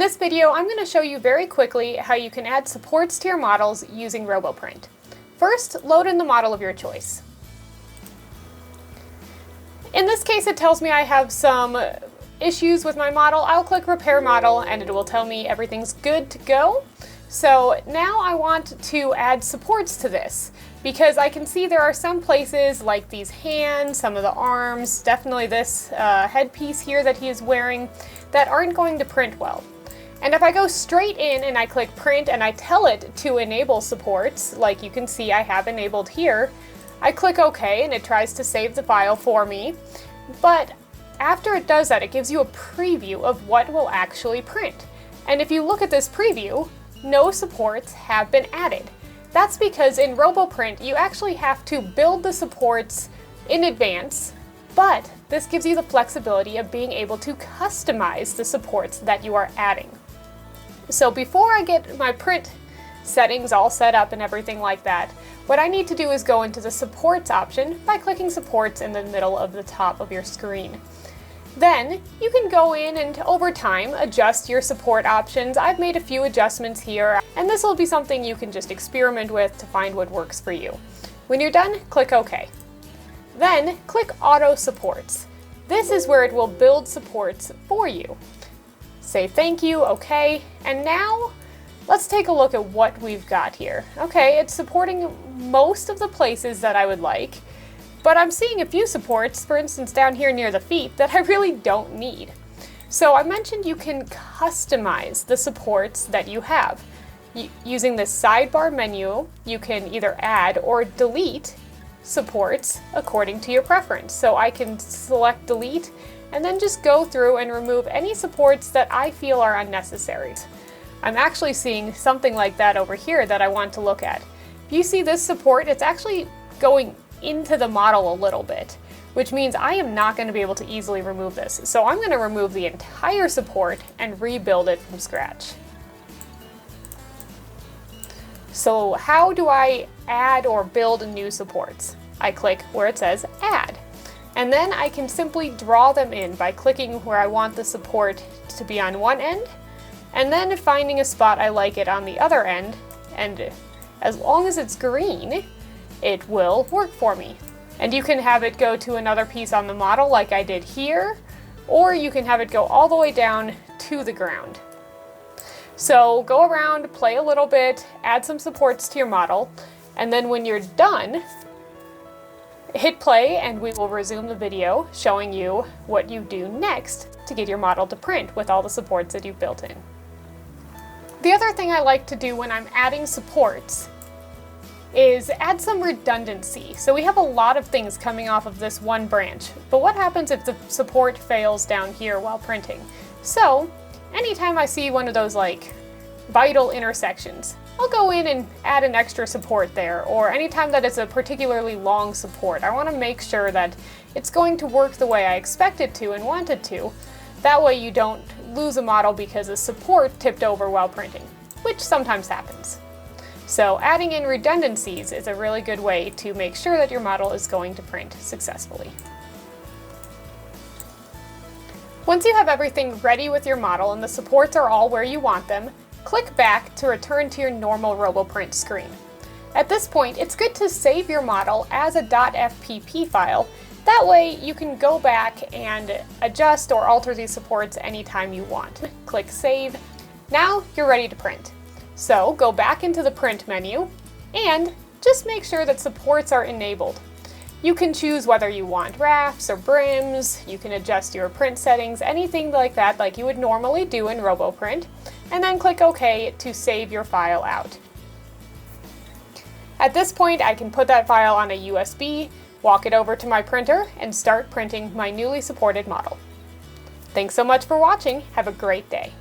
In this video, I'm going to show you very quickly how you can add supports to your models using RoboPrint. First, load in the model of your choice. In this case, it tells me I have some issues with my model. I'll click Repair Model and it will tell me everything's good to go. So now I want to add supports to this because I can see there are some places like these hands, some of the arms, definitely this headpiece here that he is wearing that aren't going to print well. And if I go straight in and I click Print and I tell it to enable supports, like you can see I have enabled here, I click OK and it tries to save the file for me. But after it does that, it gives you a preview of what will actually print. And if you look at this preview, no supports have been added. That's because in RoboPrint, you actually have to build the supports in advance, but this gives you the flexibility of being able to customize the supports that you are adding. So before I get my print settings all set up and everything like that, what I need to do is go into the supports option by clicking supports in the middle of the top of your screen. Then you can go in and over time adjust your support options. I've made a few adjustments here, and this will be something you can just experiment with to find what works for you. When you're done, click OK. Then click Auto Supports. This is where it will build supports for you. Say thank you, OK, and now let's take a look at what we've got here. Okay, it's supporting most of the places that I would like, but I'm seeing a few supports, for instance down here near the feet, that I really don't need. So I mentioned you can customize the supports that you have. Using this sidebar menu, you can either add or delete supports according to your preference. So I can select delete and then just go through and remove any supports that I feel are unnecessary. I'm actually seeing something like that over here that I want to look at. If you see this support, it's actually going into the model a little bit, which means I am not going to be able to easily remove this. So I'm going to remove the entire support and rebuild it from scratch. So how do I add or build new supports? I click where it says Add, and then I can simply draw them in by clicking where I want the support to be on one end, and then finding a spot I like it on the other end, and as long as it's green, it will work for me. And you can have it go to another piece on the model like I did here, or you can have it go all the way down to the ground. So go around, play a little bit, add some supports to your model, and then when you're done, hit play and we will resume the video showing you what you do next to get your model to print with all the supports that you've built in. The other thing I like to do when I'm adding supports is add some redundancy. So we have a lot of things coming off of this one branch, but what happens if the support fails down here while printing? So anytime I see one of those like vital intersections, I'll go in and add an extra support there, or anytime that it's a particularly long support, I want to make sure that it's going to work the way I expect it to and want it to. That way you don't lose a model because a support tipped over while printing, which sometimes happens. So adding in redundancies is a really good way to make sure that your model is going to print successfully. Once you have everything ready with your model and the supports are all where you want them, click back to return to your normal RoboPrint screen. At this point, it's good to save your model as a .fpp file. That way you can go back and adjust or alter these supports anytime you want. Click Save. Now you're ready to print. So go back into the print menu and just make sure that supports are enabled. You can choose whether you want rafts or brims, you can adjust your print settings, anything like that like you would normally do in RoboPrint, and then click OK to save your file out. At this point, I can put that file on a USB, walk it over to my printer, and start printing my newly supported model. Thanks so much for watching. Have a great day.